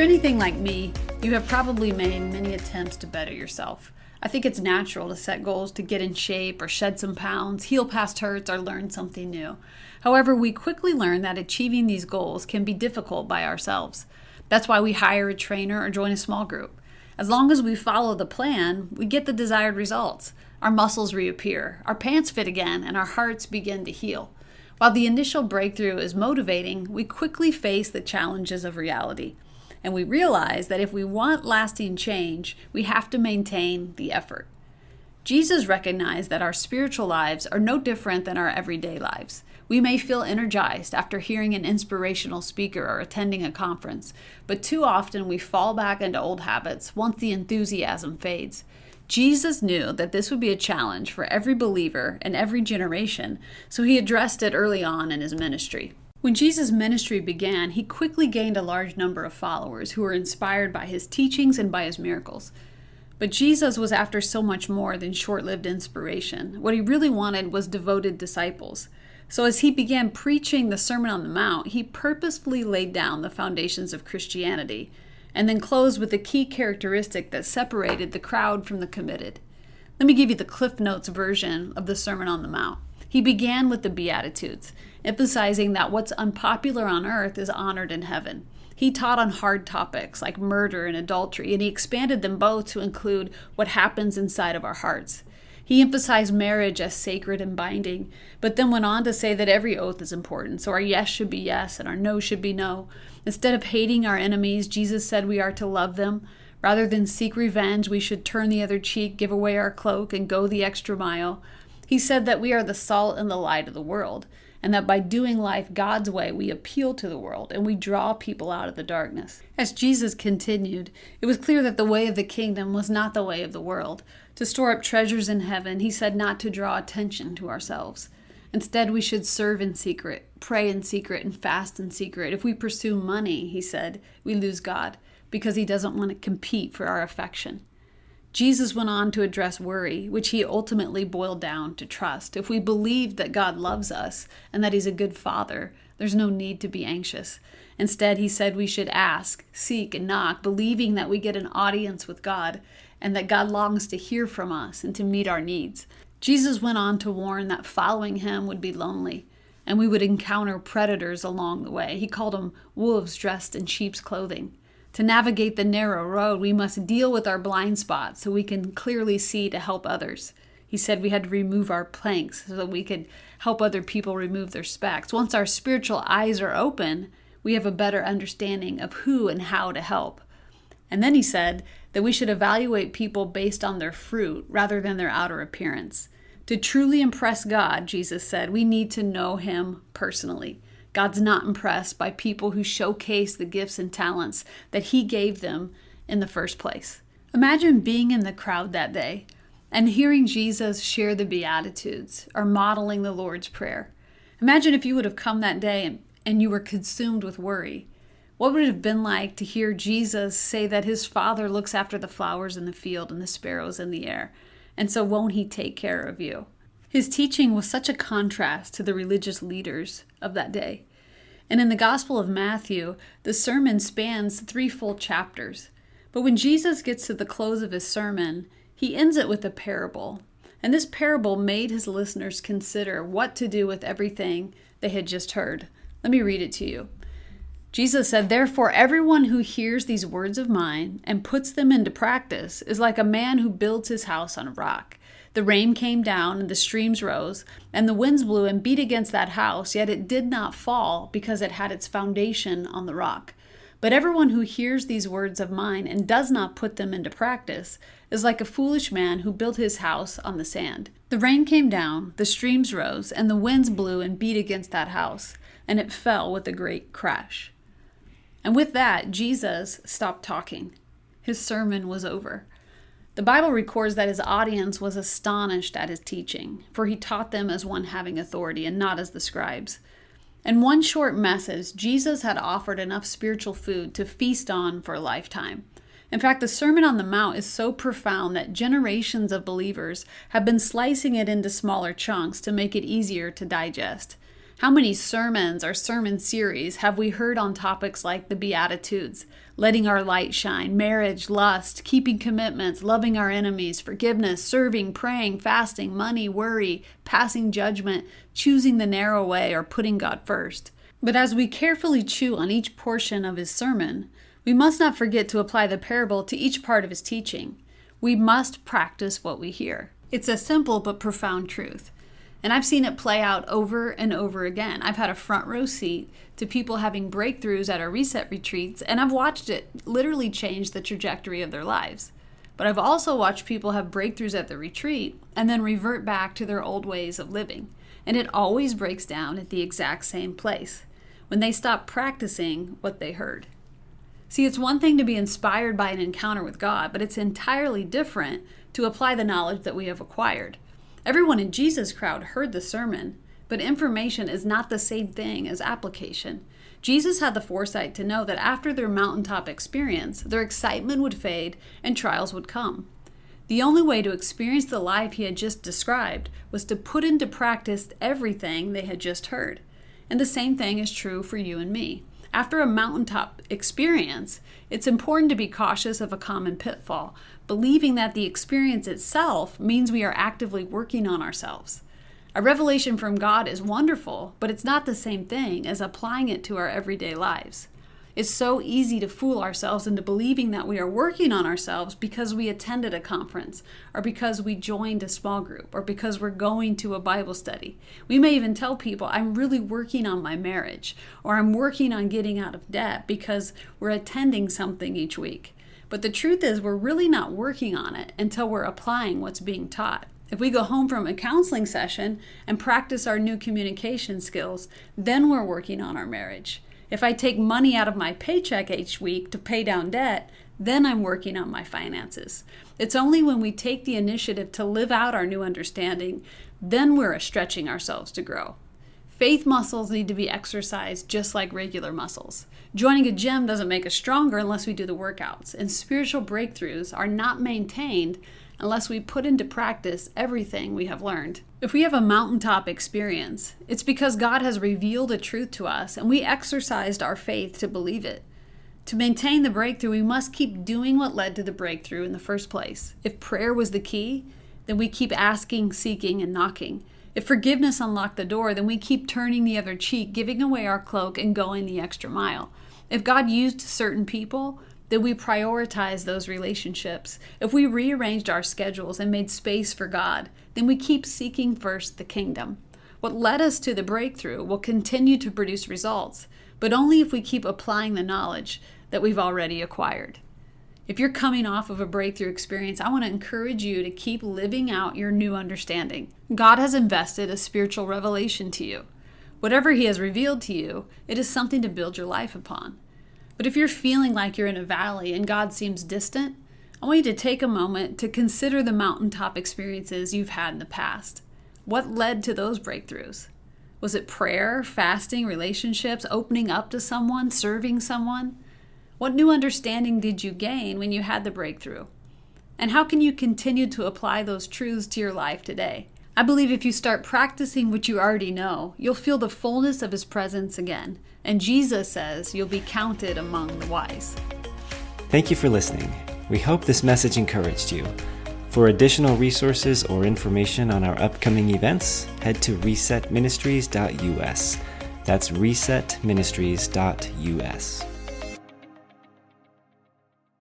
anything like me, you have probably made many attempts to better yourself. I think it's natural to set goals to get in shape or shed some pounds, heal past hurts, or learn something new. However, we quickly learn that achieving these goals can be difficult by ourselves. That's why we hire a trainer or join a small group. As long as we follow the plan, we get the desired results. Our muscles reappear, our pants fit again, and our hearts begin to heal. While the initial breakthrough is motivating, we quickly face the challenges of reality. And we realize that if we want lasting change, we have to maintain the effort. Jesus recognized that our spiritual lives are no different than our everyday lives. We may feel energized after hearing an inspirational speaker or attending a conference, but too often we fall back into old habits once the enthusiasm fades. Jesus knew that this would be a challenge for every believer in every generation, so he addressed it early on in his ministry. When Jesus' ministry began, he quickly gained a large number of followers who were inspired by his teachings and by his miracles. But Jesus was after so much more than short-lived inspiration. What he really wanted was devoted disciples. So as he began preaching the Sermon on the Mount, he purposefully laid down the foundations of Christianity, and then closed with the key characteristic that separated the crowd from the committed. Let me give you the Cliff Notes version of the Sermon on the Mount. He began with the Beatitudes, emphasizing that what's unpopular on earth is honored in heaven. He taught on hard topics like murder and adultery, and he expanded them both to include what happens inside of our hearts. He emphasized marriage as sacred and binding, but then went on to say that every oath is important, so our yes should be yes and our no should be no. Instead of hating our enemies, Jesus said we are to love them. Rather than seek revenge, we should turn the other cheek, give away our cloak, and go the extra mile. He said that we are the salt and the light of the world, and that by doing life God's way, we appeal to the world and we draw people out of the darkness. As Jesus continued, it was clear that the way of the kingdom was not the way of the world. To store up treasures in heaven, he said not to draw attention to ourselves. Instead, we should serve in secret, pray in secret, and fast in secret. If we pursue money, he said, we lose God because he doesn't want to compete for our affection. Jesus went on to address worry, which he ultimately boiled down to trust. If we believe that God loves us and that he's a good father, there's no need to be anxious. Instead, he said we should ask, seek, and knock, believing that we get an audience with God and that God longs to hear from us and to meet our needs. Jesus went on to warn that following him would be lonely and we would encounter predators along the way. He called them wolves dressed in sheep's clothing. To navigate the narrow road, we must deal with our blind spots so we can clearly see to help others. He said we had to remove our planks so that we could help other people remove their specks. Once our spiritual eyes are open, we have a better understanding of who and how to help. And then he said that we should evaluate people based on their fruit rather than their outer appearance. To truly impress God, Jesus said, we need to know him personally. God's not impressed by people who showcase the gifts and talents that he gave them in the first place. Imagine being in the crowd that day and hearing Jesus share the Beatitudes or modeling the Lord's Prayer. Imagine if you would have come that day and you were consumed with worry. What would it have been like to hear Jesus say that his Father looks after the flowers in the field and the sparrows in the air, and so won't he take care of you? His teaching was such a contrast to the religious leaders of that day. And in the Gospel of Matthew, the sermon spans 3 full chapters. But when Jesus gets to the close of his sermon, he ends it with a parable. And this parable made his listeners consider what to do with everything they had just heard. Let me read it to you. Jesus said, "Therefore, everyone who hears these words of mine and puts them into practice is like a man who builds his house on a rock. The rain came down and the streams rose, and the winds blew and beat against that house, yet it did not fall because it had its foundation on the rock. But everyone who hears these words of mine and does not put them into practice is like a foolish man who built his house on the sand. The rain came down, the streams rose, and the winds blew and beat against that house, and it fell with a great crash." And with that, Jesus stopped talking. His sermon was over. The Bible records that his audience was astonished at his teaching, for he taught them as one having authority and not as the scribes. In one short message, Jesus had offered enough spiritual food to feast on for a lifetime. In fact, the Sermon on the Mount is so profound that generations of believers have been slicing it into smaller chunks to make it easier to digest. How many sermons or sermon series have we heard on topics like the Beatitudes, letting our light shine, marriage, lust, keeping commitments, loving our enemies, forgiveness, serving, praying, fasting, money, worry, passing judgment, choosing the narrow way, or putting God first? But as we carefully chew on each portion of his sermon, we must not forget to apply the parable to each part of his teaching. We must practice what we hear. It's a simple but profound truth. And I've seen it play out over and over again. I've had a front row seat to people having breakthroughs at our reset retreats, and I've watched it literally change the trajectory of their lives. But I've also watched people have breakthroughs at the retreat and then revert back to their old ways of living. And it always breaks down at the exact same place, when they stop practicing what they heard. See, it's one thing to be inspired by an encounter with God, but it's entirely different to apply the knowledge that we have acquired. Everyone in Jesus' crowd heard the sermon, but information is not the same thing as application. Jesus had the foresight to know that after their mountaintop experience, their excitement would fade and trials would come. The only way to experience the life he had just described was to put into practice everything they had just heard. And the same thing is true for you and me. After a mountaintop experience, it's important to be cautious of a common pitfall, believing that the experience itself means we are actively working on ourselves. A revelation from God is wonderful, but it's not the same thing as applying it to our everyday lives. It's so easy to fool ourselves into believing that we are working on ourselves because we attended a conference, or because we joined a small group, or because we're going to a Bible study. We may even tell people, I'm really working on my marriage, or I'm working on getting out of debt because we're attending something each week. But the truth is, we're really not working on it until we're applying what's being taught. If we go home from a counseling session and practice our new communication skills, then we're working on our marriage. If I take money out of my paycheck each week to pay down debt, then I'm working on my finances. It's only when we take the initiative to live out our new understanding, then we're stretching ourselves to grow. Faith muscles need to be exercised just like regular muscles. Joining a gym doesn't make us stronger unless we do the workouts, and spiritual breakthroughs are not maintained unless we put into practice everything we have learned. If we have a mountaintop experience, it's because God has revealed a truth to us and we exercised our faith to believe it. To maintain the breakthrough, we must keep doing what led to the breakthrough in the first place. If prayer was the key, then we keep asking, seeking, and knocking. If forgiveness unlocked the door, then we keep turning the other cheek, giving away our cloak, and going the extra mile. If God used certain people, then we prioritize those relationships. If we rearranged our schedules and made space for God, then we keep seeking first the kingdom. What led us to the breakthrough will continue to produce results, but only if we keep applying the knowledge that we've already acquired. If you're coming off of a breakthrough experience, I want to encourage you to keep living out your new understanding. God has invested a spiritual revelation to you. Whatever he has revealed to you, it is something to build your life upon. But if you're feeling like you're in a valley and God seems distant, I want you to take a moment to consider the mountaintop experiences you've had in the past. What led to those breakthroughs? Was it prayer, fasting, relationships, opening up to someone, serving someone? What new understanding did you gain when you had the breakthrough? And how can you continue to apply those truths to your life today? I believe if you start practicing what you already know, you'll feel the fullness of his presence again. And Jesus says you'll be counted among the wise. Thank you for listening. We hope this message encouraged you. For additional resources or information on our upcoming events, head to resetministries.us. That's resetministries.us.